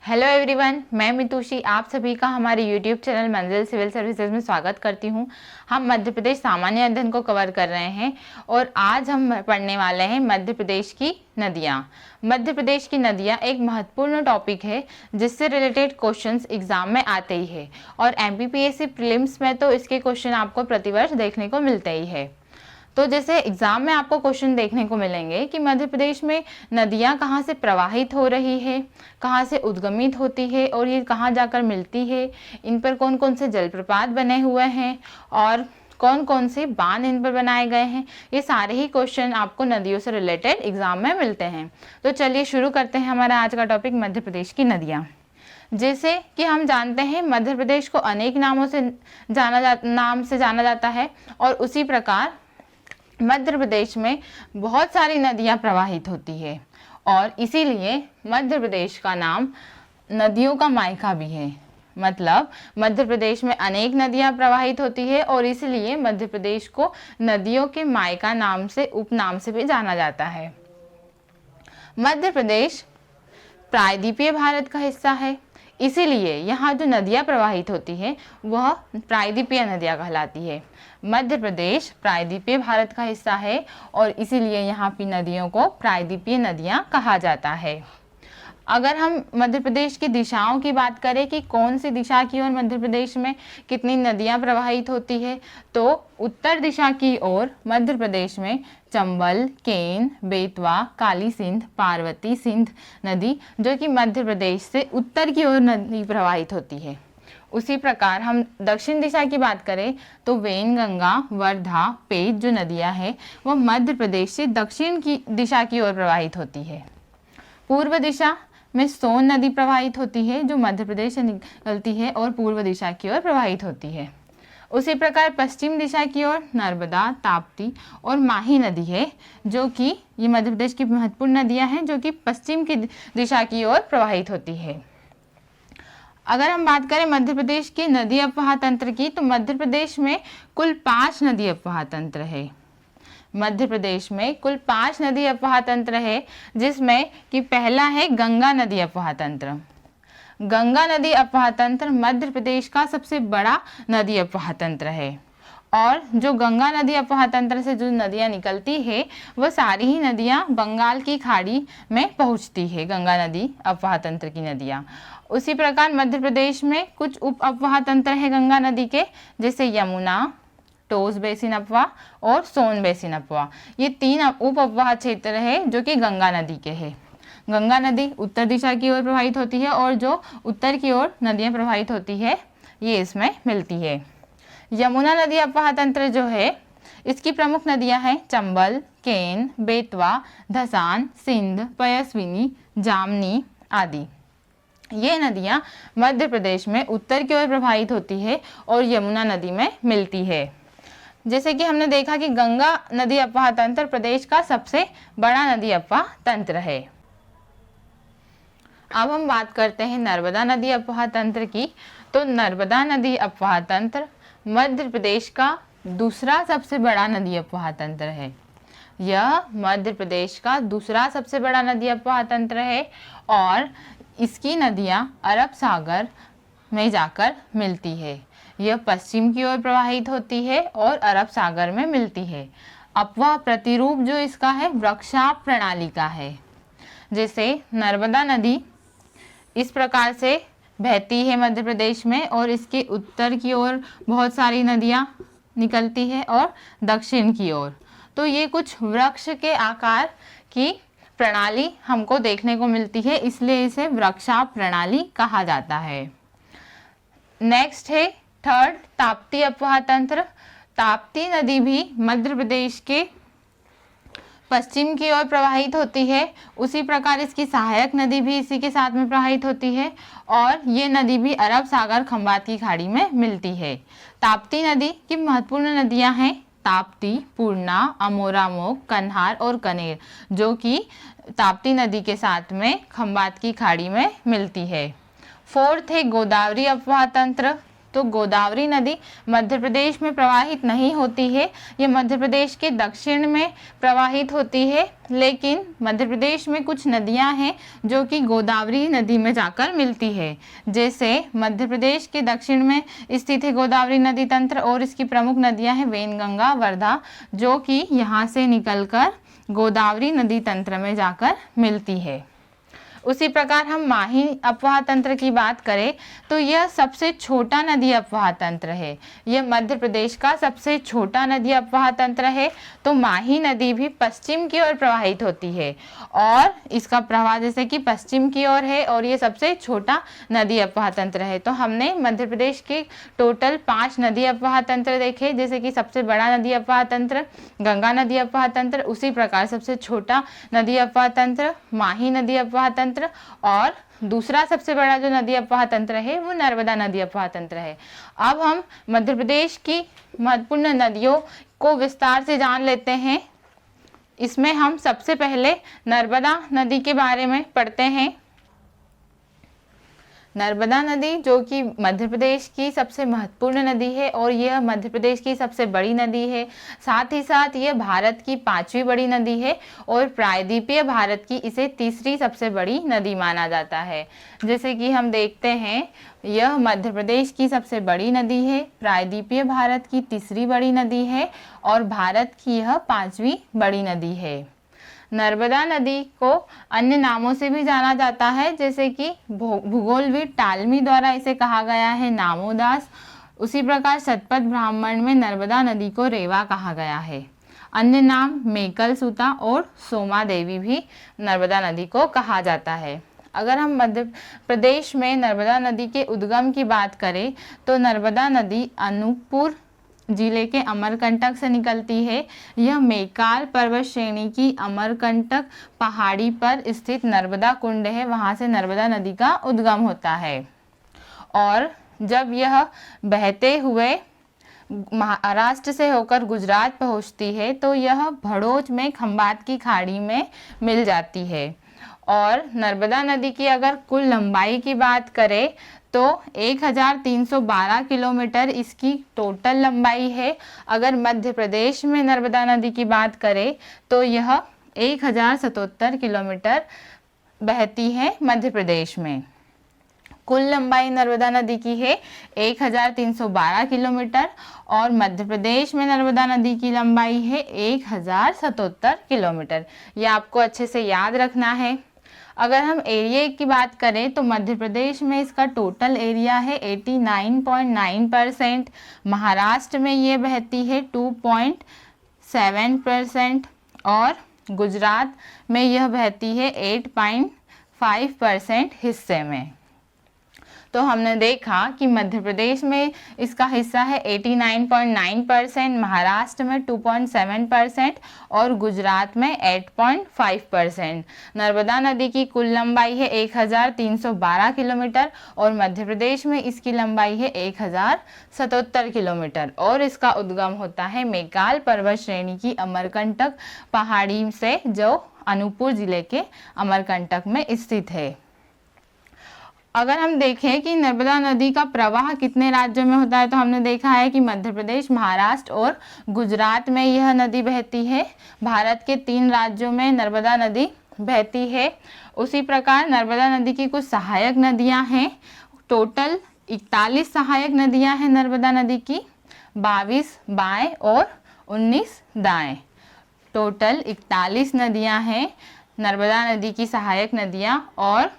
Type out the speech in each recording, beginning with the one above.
Hello everyone, मैं मितुषी आप सभी का हमारे यूट्यूब चैनल मंजिल सिविल सर्विसेज में स्वागत करती हूं। हम मध्य प्रदेश सामान्य अध्ययन को कवर कर रहे हैं और आज हम पढ़ने वाले हैं मध्य प्रदेश की नदियां। मध्य प्रदेश की नदियां एक महत्वपूर्ण टॉपिक है जिससे रिलेटेड क्वेश्चंस एग्जाम में आते ही है और एमपीपीएससी प्रीलिम्स में तो इसके क्वेश्चन आपको प्रतिवर्ष देखने को मिलते ही है। तो जैसे एग्जाम में आपको क्वेश्चन देखने को मिलेंगे कि मध्य प्रदेश में नदियां कहाँ से प्रवाहित हो रही है, कहाँ से उद्गमित होती है और ये कहाँ जाकर मिलती है, इन पर कौन कौन से जलप्रपात बने हुए हैं और कौन कौन से बांध इन पर बनाए गए हैं। ये सारे ही क्वेश्चन आपको नदियों से रिलेटेड एग्जाम में मिलते हैं। तो चलिए शुरू करते हैं हमारा आज का टॉपिक मध्य प्रदेश की नदियाँ। जैसे कि हम जानते हैं मध्य प्रदेश को अनेक नाम से जाना जाता है और उसी प्रकार मध्य प्रदेश में बहुत सारी नदियां प्रवाहित होती है और इसीलिए मध्य प्रदेश का नाम नदियों का मायका भी है। मतलब मध्य प्रदेश में अनेक नदियां प्रवाहित होती है और इसलिए मध्य प्रदेश को नदियों के मायका नाम से उपनाम से भी जाना जाता है। मध्य प्रदेश प्रायद्वीपीय भारत का हिस्सा है, इसीलिए यहाँ जो नदियाँ प्रवाहित होती है वह प्रायद्वीपीय नदियाँ कहलाती है। मध्य प्रदेश प्रायद्वीपीय भारत का हिस्सा है और इसीलिए यहाँ की नदियों को प्रायद्वीपीय नदियाँ कहा जाता है। अगर हम मध्य प्रदेश की दिशाओं की बात करें कि कौन सी दिशा की ओर मध्य प्रदेश में कितनी नदियां प्रवाहित होती है, तो उत्तर दिशा की ओर मध्य प्रदेश में चंबल, केन, बेतवा, काली सिंध, पार्वती सिंध नदी जो कि मध्य प्रदेश से उत्तर की ओर नदी प्रवाहित होती है। उसी प्रकार हम दक्षिण दिशा की बात करें तो वेनगंगा, वर्धा, पेंच जो नदियाँ हैं वह मध्य प्रदेश से दक्षिण की दिशा की ओर प्रवाहित होती है। पूर्व दिशा में सोन नदी प्रवाहित होती है जो मध्य प्रदेश से निकलती है और पूर्व दिशा की ओर प्रवाहित होती है। उसी प्रकार पश्चिम दिशा की ओर नर्मदा, ताप्ती और माही नदी है जो कि ये मध्य प्रदेश की महत्वपूर्ण नदियां हैं जो कि पश्चिम की दिशा की ओर प्रवाहित होती है। अगर हम बात करें मध्य प्रदेश के नदी अपवाह तंत्र की तो मध्य प्रदेश में कुल 5 नदी अपवाह तंत्र है। मध्य प्रदेश में कुल 5 नदी अपवाह तंत्र है जिसमें कि पहला है गंगा नदी अपवाह तंत्र। गंगा नदी अपवाह तंत्र मध्य प्रदेश का सबसे बड़ा नदी अपवाह तंत्र है और जो गंगा नदी अपवाह तंत्र से जो नदियां निकलती है वह सारी ही नदियां बंगाल की खाड़ी में पहुंचती है। गंगा नदी अपवाह तंत्र की नदियां। उसी प्रकार मध्य प्रदेश में कुछ उप अपवाह तंत्र है गंगा नदी के, जैसे यमुना, टोस बेसिन अपवाह और सोन बेसिन अपवाह। ये 3 उप अपवाह क्षेत्र है जो कि गंगा नदी के हैं। गंगा नदी उत्तर दिशा की ओर प्रवाहित होती है और जो उत्तर की ओर नदियां प्रवाहित होती है ये इसमें मिलती है। यमुना नदी अपवाह तंत्र जो है इसकी प्रमुख नदियां हैं चंबल, केन, बेतवा, धसान, सिंध, पयस्विनी, जामनी आदि। ये नदियां मध्य प्रदेश में उत्तर की ओर प्रवाहित होती है और यमुना नदी में मिलती है। जैसे कि हमने देखा कि गंगा नदी अपवाह तंत्र प्रदेश का सबसे बड़ा नदी अपवाह तंत्र है। अब हम बात करते हैं नर्मदा नदी अपवाह तंत्र की। तो नर्मदा नदी अपवाह तंत्र मध्य प्रदेश का दूसरा सबसे बड़ा नदी अपवाह तंत्र है। यह मध्य प्रदेश का दूसरा सबसे बड़ा नदी अपवाह तंत्र है और इसकी नदियां अरब सागर में जाकर मिलती है। यह पश्चिम की ओर प्रवाहित होती है और अरब सागर में मिलती है। अपवाह प्रतिरूप जो इसका है वृक्षाप प्रणाली का है। जैसे नर्मदा नदी इस प्रकार से बहती है मध्य प्रदेश में और इसके उत्तर की ओर बहुत सारी नदियां निकलती है और दक्षिण की ओर। तो ये कुछ वृक्ष के आकार की प्रणाली हमको देखने को मिलती है, इसलिए इसे वृक्षाप प्रणाली कहा जाता है। नेक्स्ट है थर्ड ताप्ती अपवाह तंत्र। ताप्ती नदी भी मध्य प्रदेश के पश्चिम की ओर प्रवाहित होती है। उसी प्रकार इसकी सहायक नदी भी इसी के साथ में प्रवाहित होती है और ये नदी भी अरब सागर खंबात की खाड़ी में मिलती है। ताप्ती नदी की महत्वपूर्ण नदियां हैं ताप्ती, पूर्णा, अमोरामोक, कन्हार और कनेर जो कि ताप्ती नदी के साथ में खंबात की खाड़ी में मिलती है। फोर्थ है गोदावरी अपवाह तंत्र। तो गोदावरी नदी मध्य प्रदेश में प्रवाहित नहीं होती है, ये मध्य प्रदेश के दक्षिण में प्रवाहित होती है। लेकिन मध्य प्रदेश में कुछ नदियां हैं जो कि गोदावरी नदी में जाकर मिलती है। जैसे मध्य प्रदेश के दक्षिण में स्थित है गोदावरी नदी तंत्र और इसकी प्रमुख नदियां हैं वैनगंगा, वर्धा, जो कि यहाँ से निकलकर गोदावरी नदी तंत्र में जाकर मिलती है। उसी प्रकार हम माही अपवाह तंत्र की बात करें तो यह सबसे छोटा नदी अपवाह तंत्र है। यह मध्य प्रदेश का सबसे छोटा नदी अपवाह तंत्र है। तो माही नदी भी पश्चिम की ओर प्रवाहित होती है और इसका प्रवाह जैसे कि पश्चिम की ओर है और ये सबसे छोटा नदी अपवाह तंत्र है। तो हमने मध्य प्रदेश के टोटल 5 नदी अपवाह तंत्र देखे, जैसे कि सबसे बड़ा नदी अपवाह तंत्र गंगा नदी अपवाह तंत्र, उसी प्रकार सबसे छोटा नदी अपवाह तंत्र माही नदी अपवाह तंत्र और दूसरा सबसे बड़ा जो नदी अपवाह तंत्र है वो नर्मदा नदी अपवाह तंत्र है। अब हम मध्य प्रदेश की महत्वपूर्ण नदियों को विस्तार से जान लेते हैं। इसमें हम सबसे पहले नर्मदा नदी के बारे में पढ़ते हैं। नर्मदा नदी जो कि मध्य प्रदेश की सबसे महत्वपूर्ण नदी है और यह मध्य प्रदेश की सबसे बड़ी नदी है। साथ ही साथ यह भारत की 5वीं बड़ी नदी है और प्रायद्वीपीय भारत की इसे तीसरी सबसे बड़ी नदी माना जाता है। जैसे कि हम देखते हैं यह मध्य प्रदेश की सबसे बड़ी नदी है, प्रायद्वीपीय भारत की तीसरी बड़ी नदी है और भारत की यह 5वीं बड़ी नदी है। नर्मदा नदी को अन्य नामों से भी जाना जाता है, जैसे कि भूगोलविद टालमी द्वारा इसे कहा गया है नामोदास। उसी प्रकार शतपथ ब्राह्मण में नर्मदा नदी को रेवा कहा गया है। अन्य नाम मेकल सुता और सोमा देवी भी नर्मदा नदी को कहा जाता है। अगर हम मध्य प्रदेश में नर्मदा नदी के उद्गम की बात करें तो नर्मदा नदी अनूपपुर जिले के अमरकंटक से निकलती है। यह मेकाल पर्वत श्रेणी की अमरकंटक पहाड़ी पर स्थित नर्मदा कुंड है, वहां से नर्मदा नदी का उद्गम होता है। और जब यह बहते हुए महाराष्ट्र से होकर गुजरात पहुंचती है तो यह भड़ोच में खंबात की खाड़ी में मिल जाती है। और नर्मदा नदी की अगर कुल लंबाई की बात करें तो 1312 किलोमीटर इसकी टोटल लंबाई है। अगर मध्य प्रदेश में नर्मदा नदी की बात करें तो यह 1077 किलोमीटर बहती है मध्य प्रदेश में। कुल लंबाई नर्मदा नदी की है 1312 किलोमीटर और मध्य प्रदेश में नर्मदा नदी की लंबाई है 1077 किलोमीटर। ये आपको अच्छे से याद रखना है। अगर हम एरिया की बात करें तो मध्य प्रदेश में इसका टोटल एरिया है 89.9%, महाराष्ट्र में ये बहती है 2.7% और गुजरात में यह बहती है 8.5% हिस्से में। तो हमने देखा कि मध्य प्रदेश में इसका हिस्सा है 89.9%, महाराष्ट्र में 2.7% और गुजरात में 8.5%। नर्मदा नदी की कुल लंबाई है 1312 किलोमीटर और मध्य प्रदेश में इसकी लंबाई है 1077 किलोमीटर और इसका उद्गम होता है मेकाल पर्वत श्रेणी की अमरकंटक पहाड़ी से, जो अनूपपुर जिले के अमरकंटक में स्थित है। अगर हम देखें कि नर्मदा नदी का प्रवाह कितने राज्यों में होता है तो हमने देखा है कि मध्य प्रदेश, महाराष्ट्र और गुजरात में यह नदी बहती है। भारत के 3 राज्यों में नर्मदा नदी बहती है। उसी प्रकार नर्मदा नदी की कुछ सहायक नदियां हैं। टोटल 41 सहायक नदियां हैं नर्मदा नदी की, 22 बाएं और 19 दाएं। टोटल 41 नदियां हैं नर्मदा नदी की सहायक नदियां और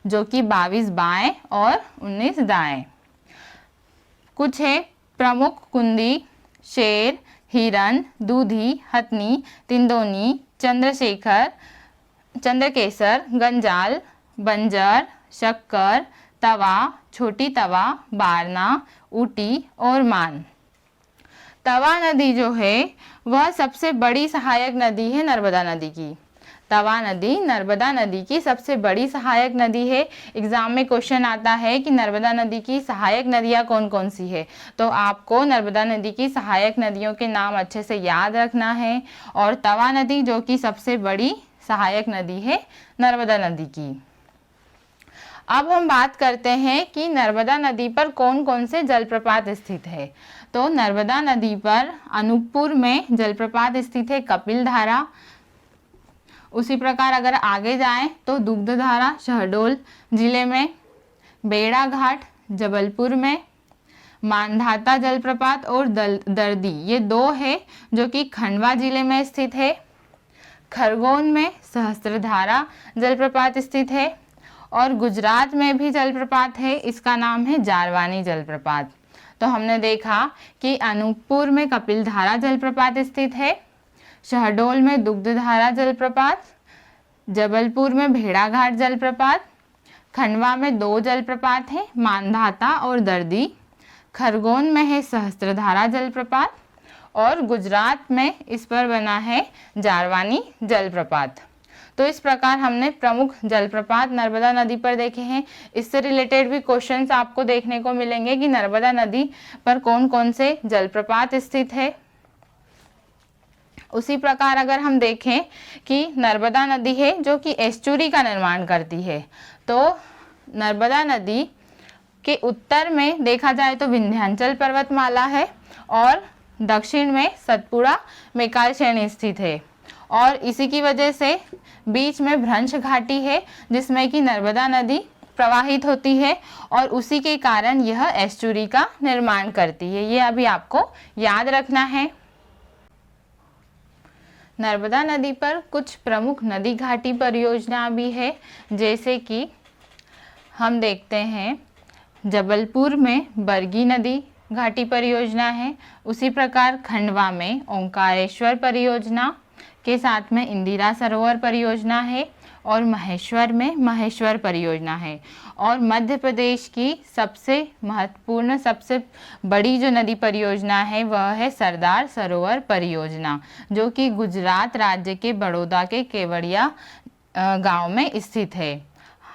जो कि 22 बाएं और 19 दाएं। कुछ है प्रमुख कुंदी, शेर, हिरन, दूधी, हथनी, तिंदोनी, चंद्रकेसर, गंजाल, बंजर, शक्कर, तवा, छोटी तवा, बारना, ऊटी और मान। तवा नदी जो है वह सबसे बड़ी सहायक नदी है नर्मदा नदी की। तवा नदी नर्मदा नदी की सबसे बड़ी सहायक नदी है। एग्जाम में क्वेश्चन आता है कि नर्मदा नदी की सहायक नदियां कौन कौन सी है, तो आपको नर्मदा नदी की सहायक नदियों के नाम अच्छे से याद रखना है। और तवा नदी जो कि सबसे बड़ी सहायक नदी है नर्मदा नदी की। अब हम बात करते हैं कि नर्मदा नदी पर कौन कौन से जलप्रपात स्थित है। तो नर्मदा नदी पर अनूपपुर में जलप्रपात स्थित है कपिलधारा। उसी प्रकार अगर आगे जाएं तो दुग्धधारा शहडोल जिले में, बेड़ा घाट जबलपुर में, मांधाता जलप्रपात और दर्दी, ये दो है जो कि खंडवा जिले में स्थित है। खरगोन में सहस्त्रधारा जलप्रपात स्थित है और गुजरात में भी जलप्रपात है, इसका नाम है जारवानी जलप्रपात। तो हमने देखा कि अनूपपुर में कपिलधारा जलप्रपात स्थित है, शहडोल में दुग्धधारा जलप्रपात, जबलपुर में भेड़ाघाट जलप्रपात, खंडवा में दो जलप्रपात हैं मांधाता और दर्दी, खरगोन में है सहस्त्रधारा जलप्रपात और गुजरात में इस पर बना है जारवानी जलप्रपात। तो इस प्रकार हमने प्रमुख जलप्रपात नर्मदा नदी पर देखे हैं। इससे रिलेटेड भी क्वेश्चंस आपको देखने को मिलेंगे कि नर्मदा नदी पर कौन कौन से जलप्रपात स्थित है। उसी प्रकार अगर हम देखें कि नर्मदा नदी है जो कि एस्चुरी का निर्माण करती है, तो नर्मदा नदी के उत्तर में देखा जाए तो विंध्याचल पर्वतमाला है और दक्षिण में सतपुड़ा मेकाल श्रेणी स्थित है और इसी की वजह से बीच में भ्रंश घाटी है जिसमें कि नर्मदा नदी प्रवाहित होती है और उसी के कारण यह एस्चुरी का निर्माण करती है। ये अभी आपको याद रखना है। नर्मदा नदी पर कुछ प्रमुख नदी घाटी परियोजना भी है, जैसे कि हम देखते हैं जबलपुर में बरगी नदी घाटी परियोजना है, उसी प्रकार खंडवा में ओंकारेश्वर परियोजना के साथ में इंदिरा सरोवर परियोजना है और महेश्वर में महेश्वर परियोजना है। और मध्य प्रदेश की सबसे महत्वपूर्ण सबसे बड़ी जो नदी परियोजना है वह है सरदार सरोवर परियोजना, जो कि गुजरात राज्य के बड़ौदा के केवड़िया गांव में स्थित है।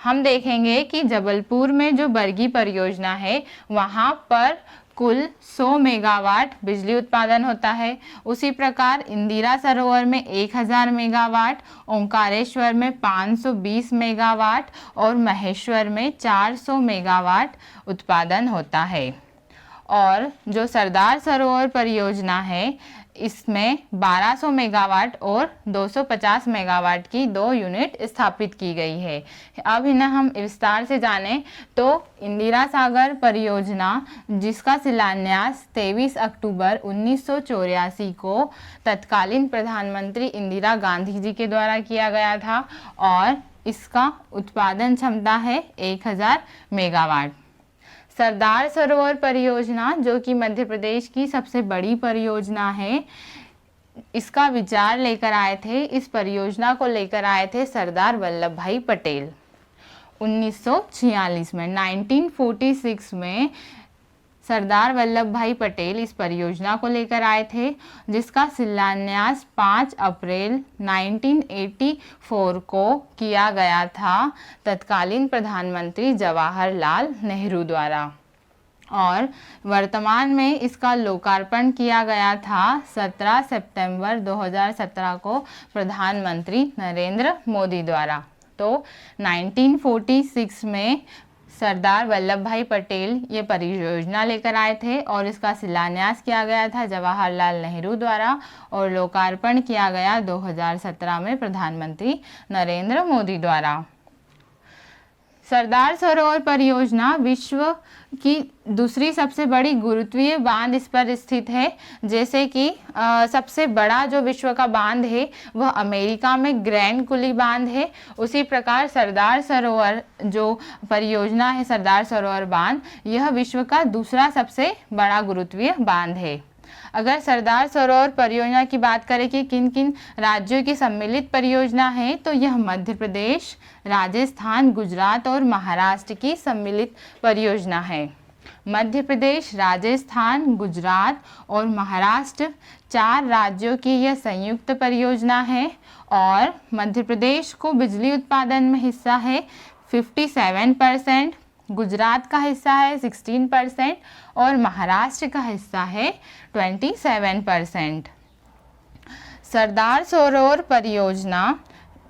हम देखेंगे कि जबलपुर में जो बरगी परियोजना है वहाँ पर कुल 100 मेगावाट बिजली उत्पादन होता है। उसी प्रकार इंदिरा सरोवर में 1000 मेगावाट, ओंकारेश्वर में 520 मेगावाट और महेश्वर में 400 मेगावाट उत्पादन होता है। और जो सरदार सरोवर परियोजना है इसमें 1200 मेगावाट और 250 मेगावाट की 2 यूनिट स्थापित की गई है। अब इन्हें हम विस्तार से जानें तो इंदिरा सागर परियोजना, जिसका शिलान्यास 23 अक्टूबर 1984 को तत्कालीन प्रधानमंत्री इंदिरा गांधी जी के द्वारा किया गया था और इसका उत्पादन क्षमता है 1000 मेगावाट। सरदार सरोवर परियोजना जो कि मध्य प्रदेश की सबसे बड़ी परियोजना है, इसका विचार लेकर आए थे, इस परियोजना को लेकर आए थे सरदार वल्लभ भाई पटेल 1946 में। 1946 में सरदार वल्लभ भाई पटेल इस परियोजना को लेकर आए थे, जिसका शिलान्यास 5 अप्रैल 1984 को किया गया था तत्कालीन प्रधानमंत्री जवाहरलाल नेहरू द्वारा और वर्तमान में इसका लोकार्पण किया गया था 17 सितंबर 2017 को प्रधानमंत्री नरेंद्र मोदी द्वारा। तो 1946 में सरदार वल्लभ भाई पटेल ये परियोजना लेकर आए थे और इसका शिलान्यास किया गया था जवाहरलाल नेहरू द्वारा और लोकार्पण किया गया 2017 में प्रधानमंत्री नरेंद्र मोदी द्वारा। सरदार सरोवर परियोजना विश्व की दूसरी सबसे बड़ी गुरुत्वीय बांध इस पर स्थित है। जैसे कि सबसे बड़ा जो विश्व का बांध है वह अमेरिका में ग्रैंड कुली बांध है, उसी प्रकार सरदार सरोवर जो परियोजना है सरदार सरोवर बांध, यह विश्व का दूसरा सबसे बड़ा गुरुत्वीय बांध है। अगर सरदार सरोवर परियोजना की बात करें कि किन किन राज्यों की सम्मिलित परियोजना है, तो यह मध्य प्रदेश, राजस्थान, गुजरात और महाराष्ट्र की सम्मिलित परियोजना है। मध्य प्रदेश, राजस्थान, गुजरात और महाराष्ट्र 4 राज्यों की यह संयुक्त परियोजना है और मध्य प्रदेश को बिजली उत्पादन में हिस्सा है 57%, गुजरात का हिस्सा है 16% और महाराष्ट्र का हिस्सा है 27%। सरदार सरोवर परियोजना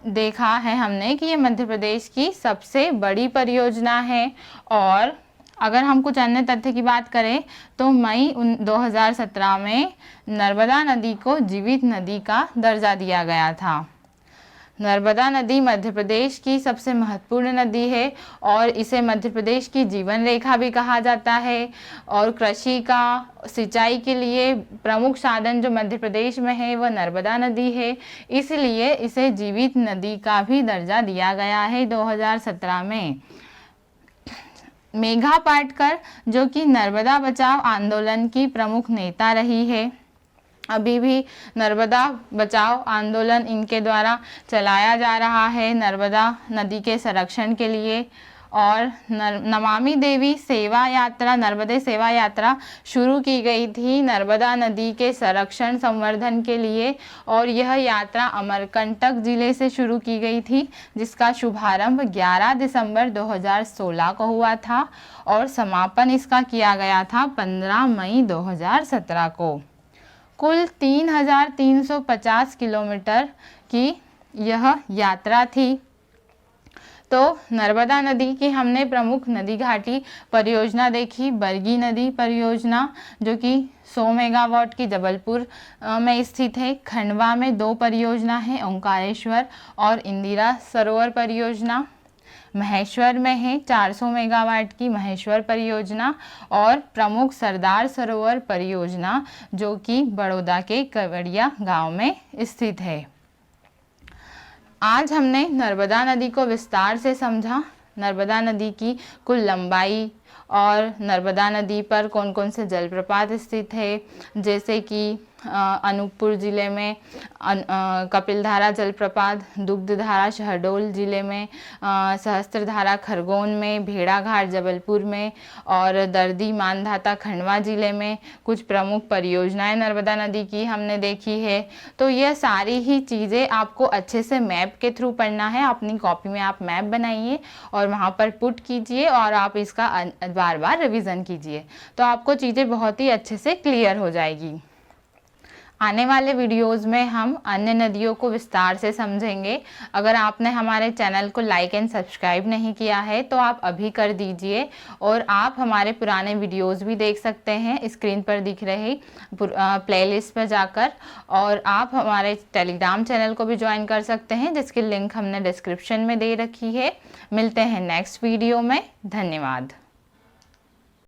देखा है हमने कि ये मध्य प्रदेश की सबसे बड़ी परियोजना है। और अगर हम कुछ अन्य तथ्य की बात करें तो मई 2017 में नर्मदा नदी को जीवित नदी का दर्जा दिया गया था। नर्मदा नदी मध्य प्रदेश की सबसे महत्वपूर्ण नदी है और इसे मध्य प्रदेश की जीवन रेखा भी कहा जाता है। और कृषि का, सिंचाई के लिए प्रमुख साधन जो मध्य प्रदेश में है वह नर्मदा नदी है, इसलिए इसे जीवित नदी का भी दर्जा दिया गया है 2017 में। मेघा पाटकर जो कि नर्मदा बचाओ आंदोलन की प्रमुख नेता रही है, अभी भी नर्मदा बचाओ आंदोलन इनके द्वारा चलाया जा रहा है नर्मदा नदी के संरक्षण के लिए। और नमामि देवी सेवा यात्रा, नर्मदे सेवा यात्रा शुरू की गई थी नर्मदा नदी के संरक्षण संवर्धन के लिए और यह यात्रा अमरकंटक जिले से शुरू की गई थी, जिसका शुभारंभ 11 दिसंबर 2016 को हुआ था और समापन इसका किया गया था 15 मई 2017 को। कुल 3350 किलोमीटर की यह यात्रा थी। तो नर्मदा नदी की हमने प्रमुख नदी घाटी परियोजना देखी, बरगी नदी परियोजना जो कि 100 मेगावाट की जबलपुर में स्थित है। खंडवा में 2 परियोजना है, ओंकारेश्वर और इंदिरा सरोवर परियोजना। महेश्वर में है 400 मेगावाट की महेश्वर परियोजना और प्रमुख सरदार सरोवर परियोजना जो कि बड़ौदा के केवड़िया गांव में स्थित है। आज हमने नर्मदा नदी को विस्तार से समझा, नर्मदा नदी की कुल लंबाई और नर्मदा नदी पर कौन कौन से जलप्रपात स्थित है, जैसे कि अनूपपुर जिले में कपिलधारा जलप्रपात, दुग्धधारा शहडोल जिले में, सहस्त्रधारा खरगोन में, भेड़ाघाट जबलपुर में और दर्दी मानधाता खंडवा जिले में कुछ प्रमुख परियोजनाएं नर्मदा नदी की हमने देखी है। तो यह सारी ही चीज़ें आपको अच्छे से मैप के थ्रू पढ़ना है। अपनी कॉपी में आप मैप बनाइए और वहाँ पर पुट कीजिए और आप इसका बार बार रिवीजन कीजिए, तो आपको चीज़ें बहुत ही अच्छे से क्लियर हो जाएगी। आने वाले वीडियोस में हम अन्य नदियों को विस्तार से समझेंगे। अगर आपने हमारे चैनल को लाइक एंड सब्सक्राइब नहीं किया है तो आप अभी कर दीजिए और आप हमारे पुराने वीडियोस भी देख सकते हैं स्क्रीन पर दिख रही प्लेलिस्ट पर जाकर। और आप हमारे टेलीग्राम चैनल को भी ज्वाइन कर सकते हैं जिसकी लिंक हमने डिस्क्रिप्शन में दे रखी है। मिलते हैं नेक्स्ट वीडियो में। धन्यवाद।